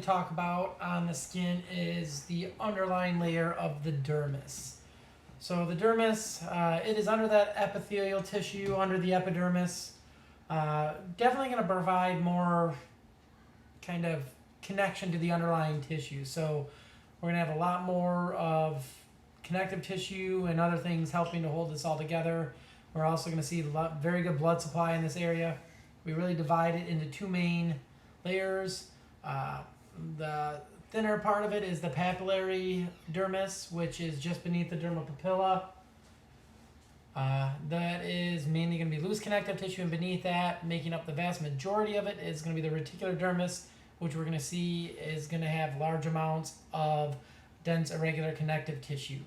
Talk about on the skin is the underlying layer of the dermis. So the dermis, it is under that epithelial tissue, under the epidermis. Definitely going to provide more kind of connection to the underlying tissue. So we're going to have a lot more of connective tissue and other things helping to hold this all together. We're also going to see very good blood supply in this area. We really divide it into two main layers. The thinner part of it is the papillary dermis, which is just beneath the dermal papilla. That is mainly going to be loose connective tissue, and beneath that, making up the vast majority of it, is going to be the reticular dermis, which we're going to see is going to have large amounts of dense irregular connective tissue.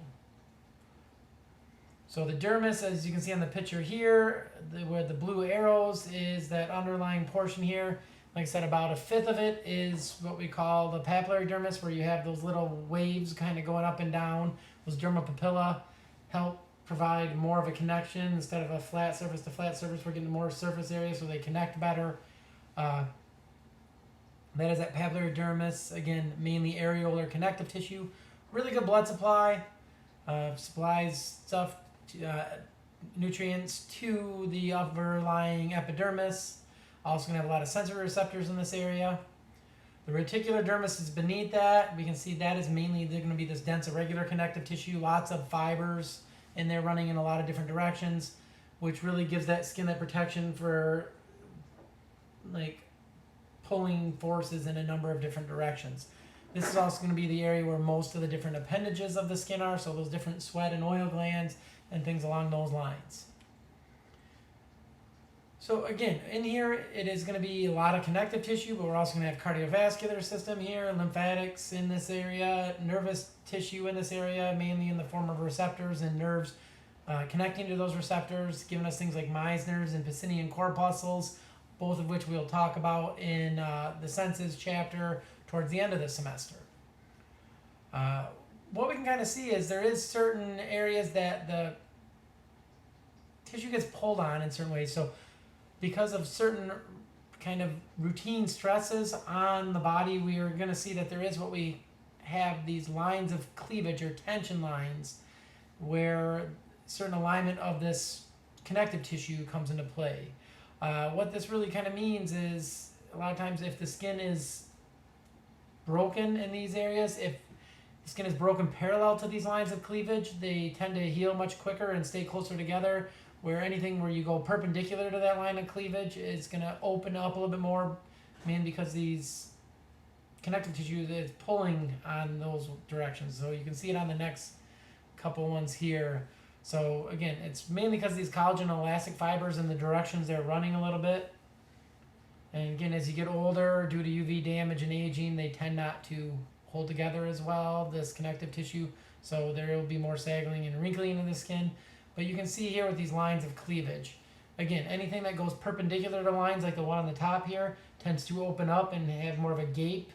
So the dermis, as you can see on the picture here, where the blue arrows is that underlying portion here. Like I said, about a fifth of it is what we call the papillary dermis, where you have those little waves kind of going up and down. Those dermal papilla help provide more of a connection. Instead of a flat surface to flat surface, we're getting more surface area so they connect better. That is that papillary dermis. Again, mainly areolar connective tissue. Really good blood supply. Supplies stuff, nutrients to the overlying epidermis. Also going to have a lot of sensory receptors in this area. The reticular dermis is beneath that. We can see that is mainly going to be this dense irregular connective tissue. Lots of fibers in there running in a lot of different directions, which really gives that skin that protection for like pulling forces in a number of different directions. This is also going to be the area where most of the different appendages of the skin are, so those different sweat and oil glands and things along those lines. So again, in here, it is going to be a lot of connective tissue, but we're also going to have cardiovascular system here, lymphatics in this area, nervous tissue in this area, mainly in the form of receptors and nerves connecting to those receptors, giving us things like Meissner's and Pacinian corpuscles, both of which we'll talk about in the senses chapter towards the end of the semester. What we can kind of see is there is certain areas that the tissue gets pulled on in certain ways. So because of certain kind of routine stresses on the body, we are going to see that there is what we have these lines of cleavage or tension lines where certain alignment of this connective tissue comes into play. What this really kind of means is a lot of times if the skin is broken in these areas, if the skin is broken parallel to these lines of cleavage, they tend to heal much quicker and stay closer together. Where anything where you go perpendicular to that line of cleavage is going to open up a little bit more, because these connective tissue is pulling on those directions. So you can see it on the next couple ones here. So again, it's mainly because these collagen and elastic fibers in the directions they're running a little bit. And again, as you get older, due to UV damage and aging, they tend not to hold together as well, this connective tissue. So there will be more sagging and wrinkling in the skin. But you can see here with these lines of cleavage. Again, anything that goes perpendicular to lines like the one on the top here tends to open up and have more of a gape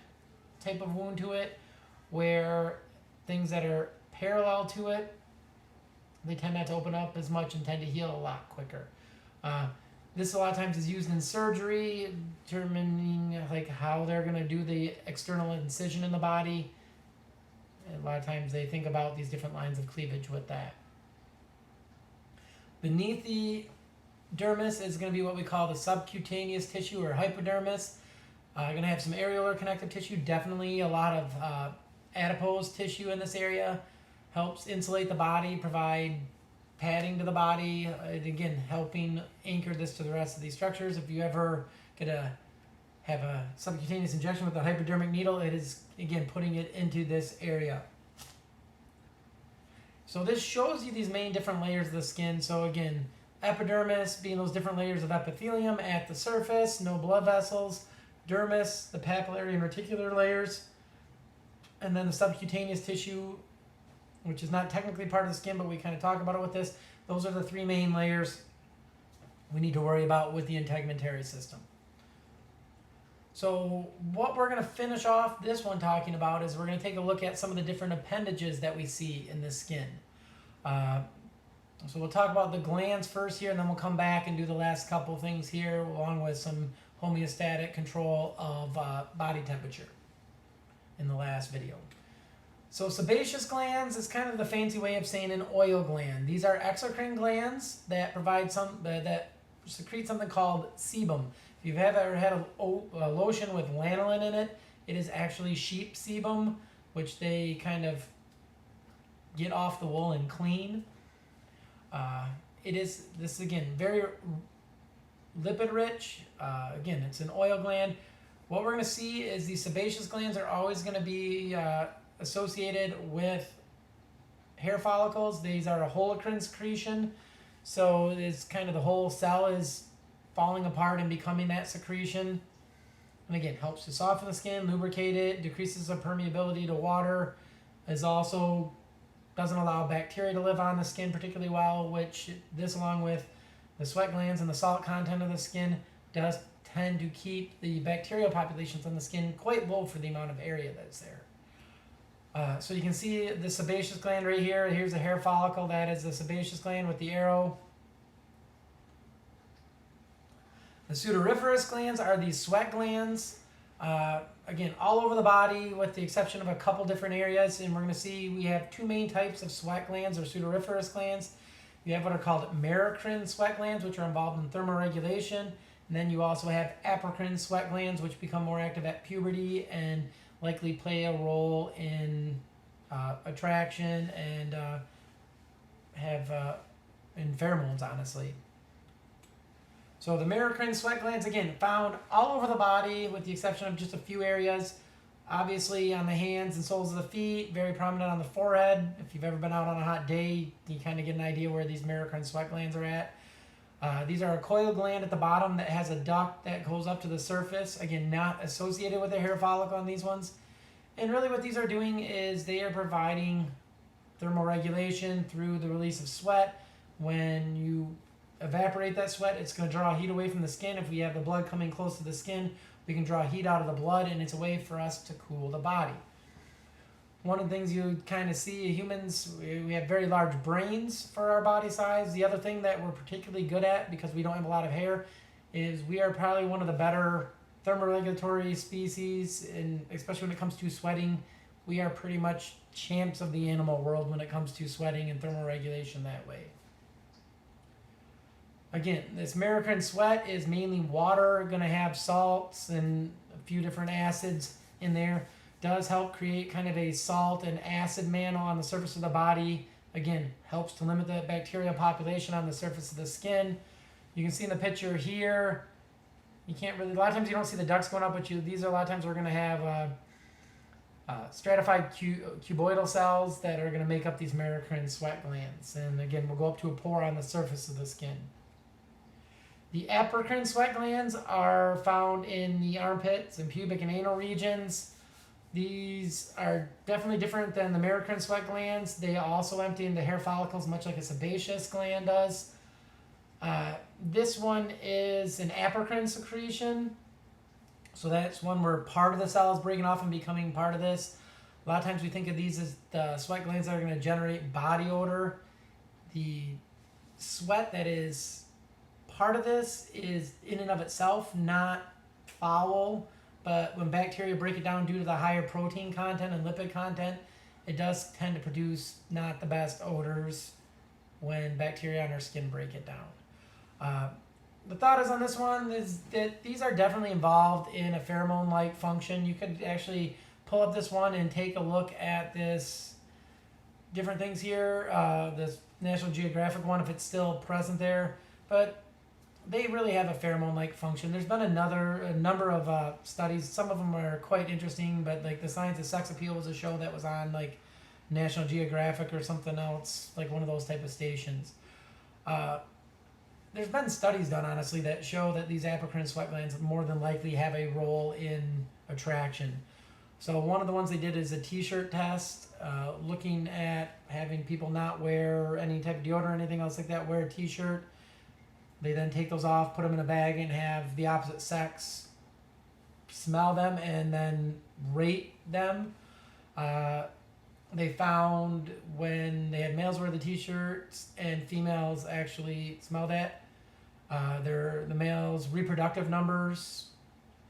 type of wound to it, where things that are parallel to it, they tend not to open up as much and tend to heal a lot quicker. This a lot of times is used in surgery, determining like how they're going to do the external incision in the body. And a lot of times they think about these different lines of cleavage with that. Beneath the dermis is going to be what we call the subcutaneous tissue or hypodermis. Going to have some areolar connective tissue, definitely a lot of adipose tissue in this area. Helps insulate the body, provide padding to the body, again, helping anchor this to the rest of these structures. If you ever have a subcutaneous injection with a hypodermic needle, it is, again, putting it into this area. So this shows you these main different layers of the skin. So again, epidermis being those different layers of epithelium at the surface, no blood vessels. Dermis, the papillary and reticular layers. And then the subcutaneous tissue, which is not technically part of the skin, but we kind of talk about it with this. Those are the three main layers we need to worry about with the integumentary system. So what we're going to finish off this one talking about is we're going to take a look at some of the different appendages that we see in the skin. So we'll talk about the glands first here, and then we'll come back and do the last couple things here, along with some homeostatic control of body temperature. in the last video. So sebaceous glands is kind of the fancy way of saying an oil gland. These are exocrine glands that provide that secrete something called sebum. If you've ever had a lotion with lanolin in it, it is actually sheep sebum, which they kind of get off the wool and clean. This is again very lipid rich. Again, it's an oil gland. What we're going to see is these sebaceous glands are always going to be associated with hair follicles. These are a holocrine secretion, so it's kind of the whole cell is falling apart and becoming that secretion. And again, helps to soften the skin, lubricate it, decreases the permeability to water, is also doesn't allow bacteria to live on the skin particularly well, which this, along with the sweat glands and the salt content of the skin, does tend to keep the bacterial populations on the skin quite low for the amount of area that's there. So you can see the sebaceous gland right here. Here's a hair follicle. That is the sebaceous gland with the arrow. The sudoriferous glands are these sweat glands. Again, all over the body with the exception of a couple different areas. And we're going to see we have two main types of sweat glands or sudoriferous glands. You have what are called merocrine sweat glands, which are involved in thermoregulation. And then you also have apocrine sweat glands, which become more active at puberty and likely play a role in attraction and in pheromones, honestly. So the merocrine sweat glands, again, found all over the body with the exception of just a few areas. Obviously on the hands and soles of the feet, very prominent on the forehead. If you've ever been out on a hot day, you kind of get an idea where these merocrine sweat glands are at. These are a coil gland at the bottom that has a duct that goes up to the surface. Again, not associated with a hair follicle on these ones. And really what these are doing is they are providing thermoregulation through the release of sweat. When you evaporate that sweat, it's going to draw heat away from the skin. If we have the blood coming close to the skin, we can draw heat out of the blood, and it's a way for us to cool the body. One of the things you kind of see, humans, we have very large brains for our body size. The other thing that we're particularly good at, because we don't have a lot of hair, is we are probably one of the better thermoregulatory species, and especially when it comes to sweating, we are pretty much champs of the animal world when it comes to sweating and thermoregulation that way. Again, this merocrine sweat is mainly water, going to have salts and a few different acids in there. Does help create kind of a salt and acid mantle on the surface of the body. Again, helps to limit the bacterial population on the surface of the skin. You can see in the picture here, you can't really, a lot of times you don't see the ducts going up, but these are a lot of times we're going to have stratified cuboidal cells that are going to make up these merocrine sweat glands. And again, we'll go up to a pore on the surface of the skin. The apocrine sweat glands are found in the armpits and pubic and anal regions. These are definitely different than the merocrine sweat glands. They also empty into hair follicles much like a sebaceous gland does. This one is an apocrine secretion. So that's one where part of the cell is breaking off and becoming part of this. A lot of times we think of these as the sweat glands that are going to generate body odor. The sweat that is part of this is in and of itself not foul, but when bacteria break it down due to the higher protein content and lipid content, it does tend to produce not the best odors when bacteria on our skin break it down. The thought is on this one is that these are definitely involved in a pheromone-like function. You could actually pull up this one and take a look at this different things here, this National Geographic one if it's still present there, but they really have a pheromone-like function. There's been a number of studies. Some of them are quite interesting, but like the Science of Sex Appeal was a show that was on like National Geographic or something else, like one of those type of stations. There's been studies done, honestly, that show that these apocrine sweat glands more than likely have a role in attraction. So one of the ones they did is a t-shirt test, looking at having people not wear any type of deodorant or anything else like that, wear a t-shirt. They then take those off, put them in a bag, and have the opposite sex smell them and then rate them. They found when they had males wear the t-shirts and females actually smelled it, the males' reproductive numbers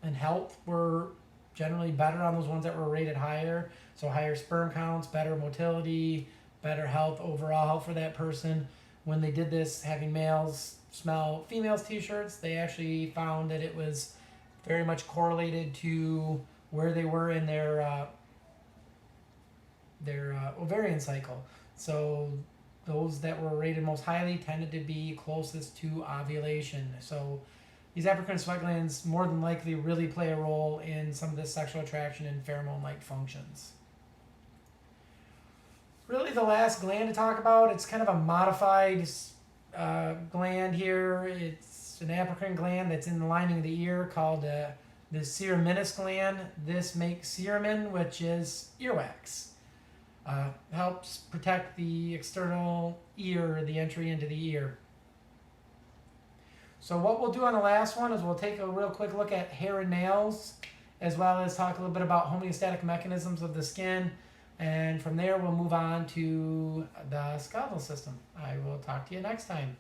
and health were generally better on those ones that were rated higher. So higher sperm counts, better motility, better health, overall health for that person. When they did this, having males smell females' t-shirts, they actually found that it was very much correlated to where they were in their ovarian cycle. So those that were rated most highly tended to be closest to ovulation. So these apocrine sweat glands more than likely really play a role in some of this sexual attraction and pheromone-like functions. Really the last gland to talk about, it's kind of a modified gland here. It's an apocrine gland that's in the lining of the ear called the ceruminous gland. This makes cerumen, which is earwax. Helps protect the external ear, the entry into the ear. So what we'll do on the last one is we'll take a real quick look at hair and nails, as well as talk a little bit about homeostatic mechanisms of the skin. And from there, we'll move on to the skeletal system. I will talk to you next time.